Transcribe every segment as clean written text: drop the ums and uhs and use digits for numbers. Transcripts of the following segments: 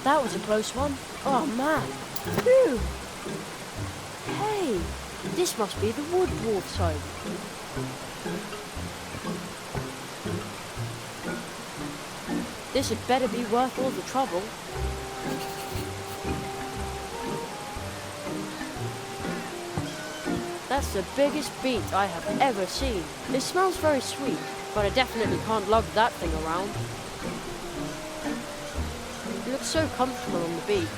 That was a close one. Oh, man. Phew. Hey, this must be the wood dwarf's home. This had better be worth all the trouble. That's the biggest beet I have ever seen. It smells very sweet, but I definitely can't lug that thing around. It looks so comfortable on the beet.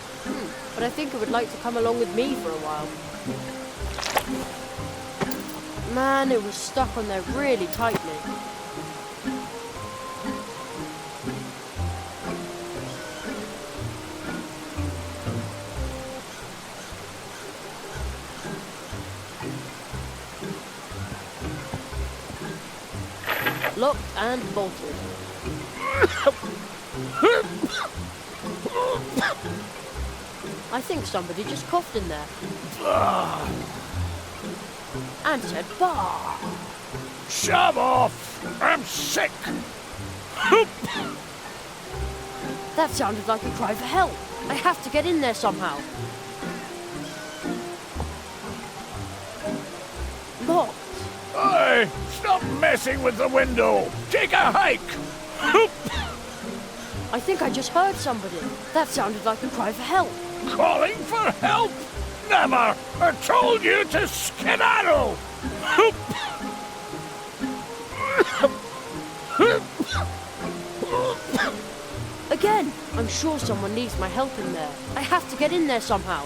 But I think it would like to come along with me for a while. Man, it was stuck on there really tightly. Locked and bolted. I think somebody just coughed in there. And said, bah! Shove off! I'm sick! That sounded like a cry for help. I have to get in there somehow. Locked. Hey, stop messing with the window! Take a hike! I think I just heard somebody. That sounded like a cry for help. Calling for help? Never! I told you to skedaddle! Again, I'm sure someone needs my help in there. I have to get in there somehow.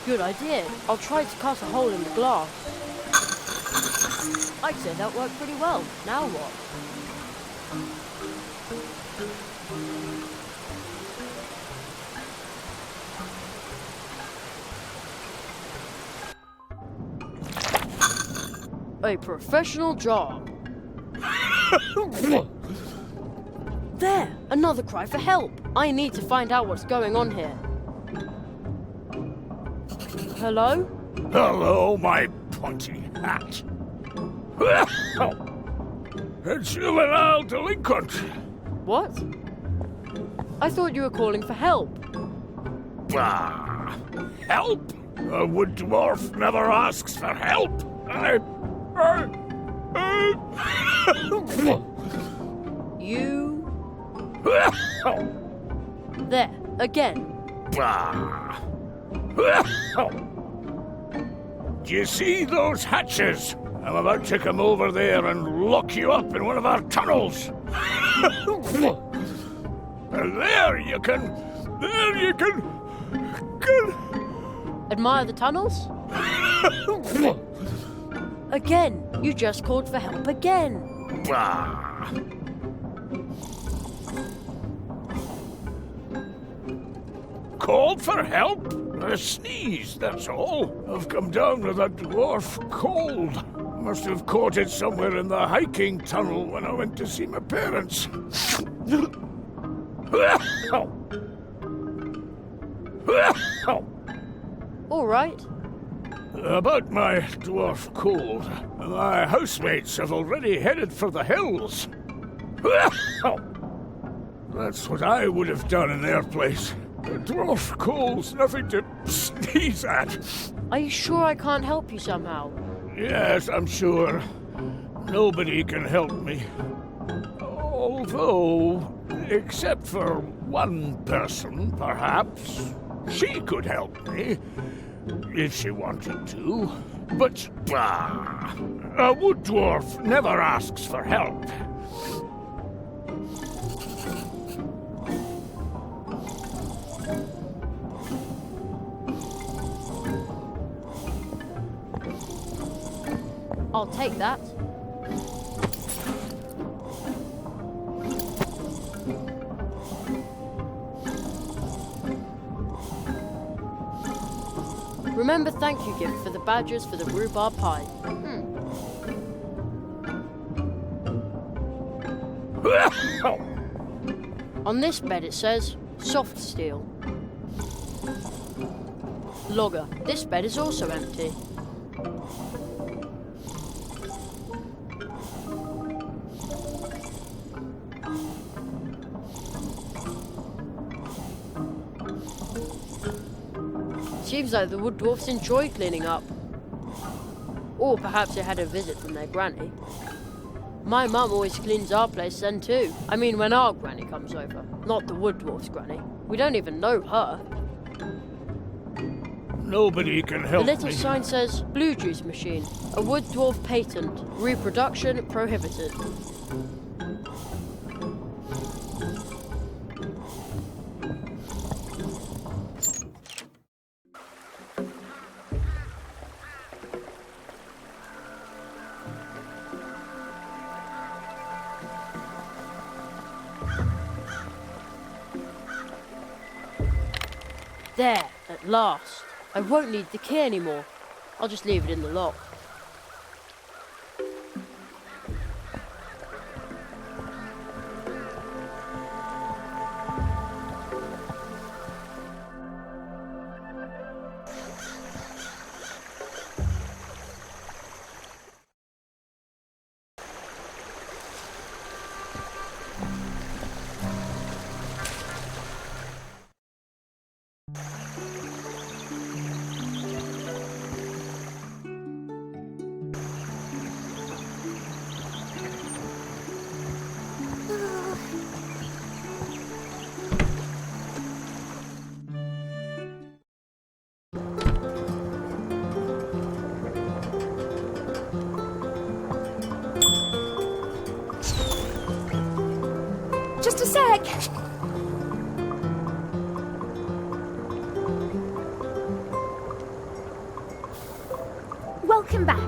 Good idea. I'll try to cut a hole in the glass. I'd say that worked pretty well. Now what? A professional job. There! Another cry for help. I need to find out what's going on here. Hello? Hello, my pointy hat. A juvenile delinquent. What? I thought you were calling for help. Help? A wood dwarf never asks for help. You... There, again. Do you see those hatches? I'm about to come over there and lock you up in one of our tunnels. And there you can... Admire the tunnels? Again, you just called for help again. Called for help? A sneeze, that's all. I've come down with a dwarf cold. Must have caught it somewhere in the hiking tunnel when I went to see my parents. All right. About my dwarf cold, my housemates have already headed for the hills. That's what I would have done in their place. A dwarf cold's nothing to sneeze at. Are you sure I can't help you somehow? Yes, I'm sure. Nobody can help me. Although, except for one person, perhaps, she could help me. If she wanted to. But, a wood dwarf never asks for help. I'll take that. Remember thank you gift for the badgers for the rhubarb pie. On this bed it says, soft steel. Logger, this bed is also empty. Seems like the wood dwarfs enjoy cleaning up. Or perhaps they had a visit from their granny. My mum always cleans our place then too. I mean when our granny comes over. Not the wood dwarf's granny. We don't even know her. Nobody can help The little me. sign says, Blue Juice Machine. A wood dwarf patent. Reproduction prohibited. There, at last. I won't need the key anymore. I'll just leave it in the lock. Just a sec. Welcome back.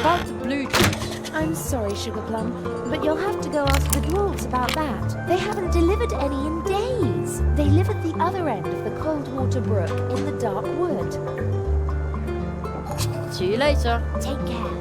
About the blue juice. I'm sorry, Sugarplum, but you'll have to go ask the dwarves about that. They haven't delivered any in days. They live at the other end of the Coldwater Brook in the dark wood. See you later. Take care.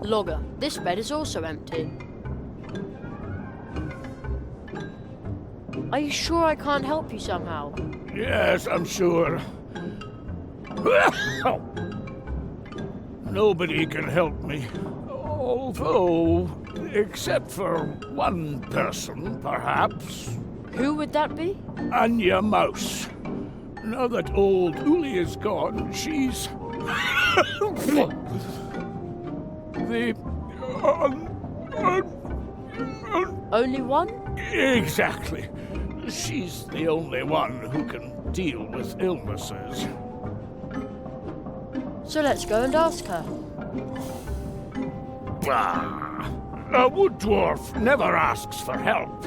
Logger, this bed is also empty. Are you sure I can't help you somehow? Yes, I'm sure. Nobody can help me. Although, except for one person, perhaps. Who would that be? Anya Mouse. Now that old Uli is gone, she's... the... Only one? Exactly. She's the only one who can deal with illnesses. So let's go and ask her. Bah! A wood dwarf never asks for help.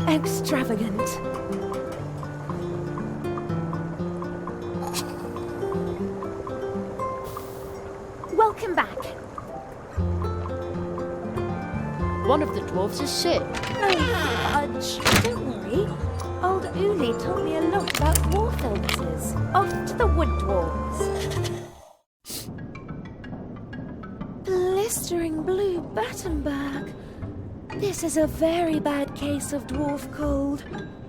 Extravagant. Welcome back. One of the dwarves is sick. Oh, fudge. Don't worry. Old Uli told me a lot about dwarf illnesses. Off to the wood dwarves. Blistering blue Battenberg. This is a very bad case of dwarf cold.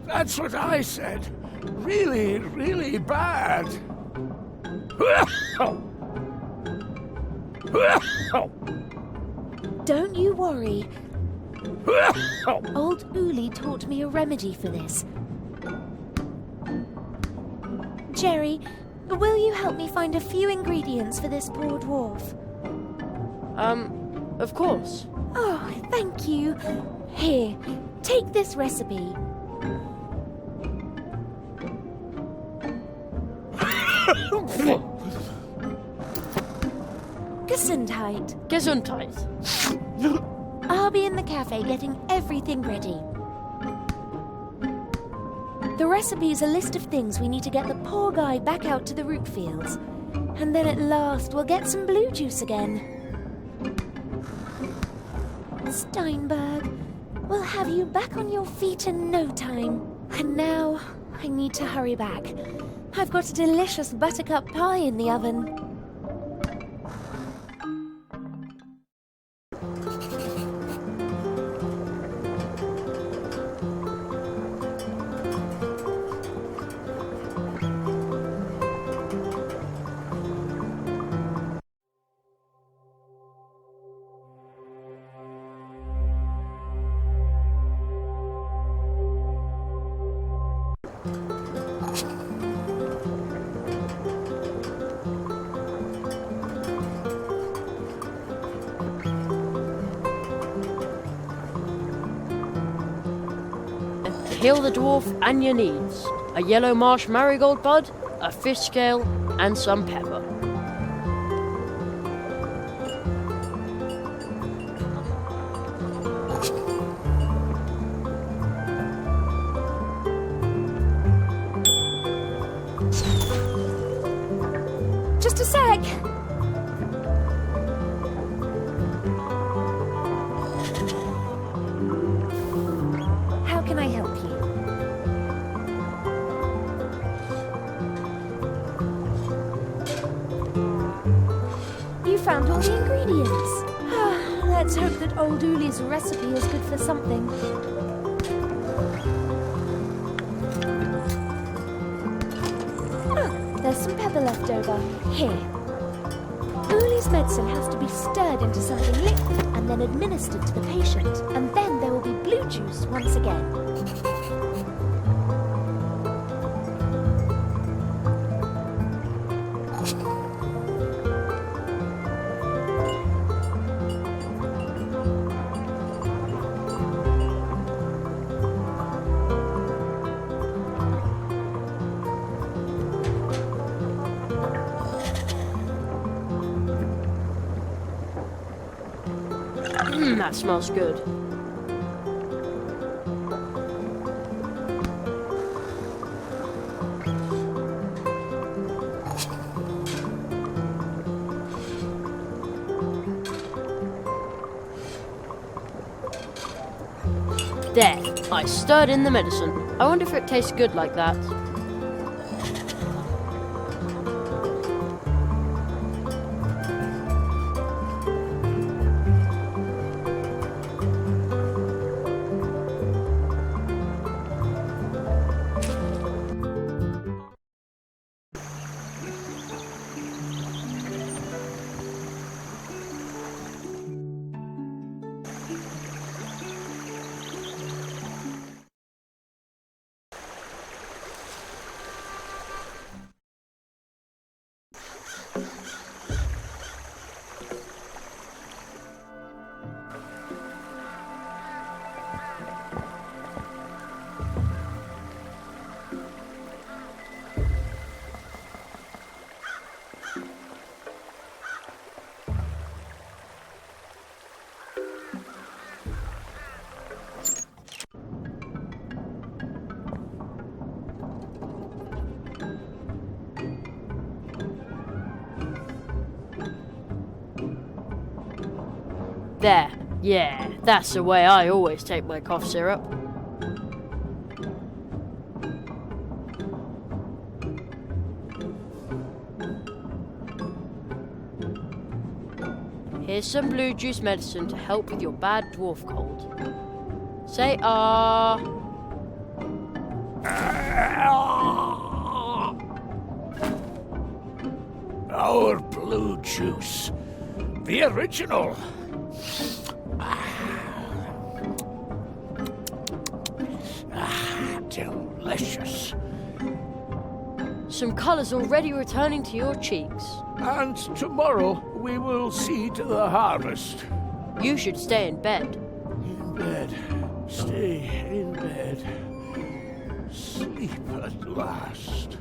That's what I said. Really, really bad. Don't you worry. Old Uli taught me a remedy for this. Jerry, will you help me find a few ingredients for this poor dwarf? Of course. Oh, thank you. Here, take this recipe. Gesundheit. Gesundheit. I'll be in the cafe getting everything ready. The recipe is a list of things we need to get the poor guy back out to the root fields. And then at last we'll get some blue juice again. Steinberg, we'll have you back on your feet in no time. And now, I need to hurry back. I've got a delicious buttercup pie in the oven. Heal the dwarf and your needs. A yellow marsh marigold bud, a fish scale, and some pepper. Just a sec. How can I help you? You found all the ingredients. Let's hope that old Uli's recipe is good for something. There's some pepper left over. Here. Uli's medicine has to be stirred into something liquid and then administered to the patient. And then there will be blue juice once again. That smells good. There, I stirred in the medicine. I wonder if it tastes good like that. There. Yeah, that's the way I always take my cough syrup. Here's some blue juice medicine to help with your bad dwarf cold. Say ah. Our blue juice. The original. Delicious. Some colour's already returning to your cheeks. And tomorrow we will see to the harvest. You should stay in bed. In bed. Stay in bed. Sleep at last.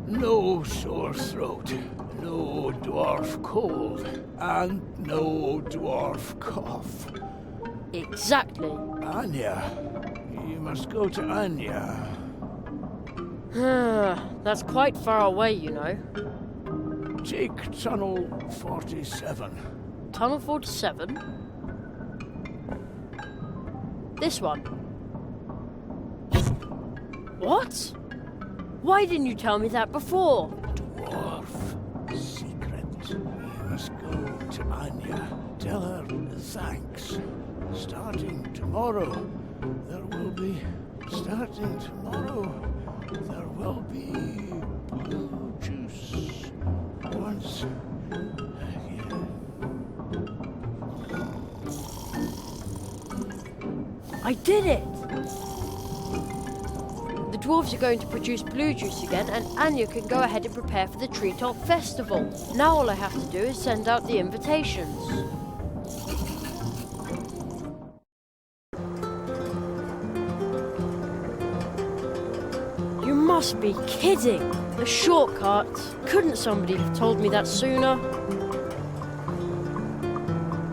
No sore throat, no dwarf cold, and no dwarf cough. Exactly. Anya. You must go to Anya. That's quite far away, you know. Take Tunnel 47. Tunnel 47? This one. What? Why didn't you tell me that before? Dwarf secret. You must go to Anya. Tell her thanks. Starting tomorrow, there will be blue juice once again. I did it! The dwarves are going to produce blue juice again, and Anya can go ahead and prepare for the Treetop Festival. Now all I have to do is send out the invitations. You must be kidding! A shortcut? Couldn't somebody have told me that sooner?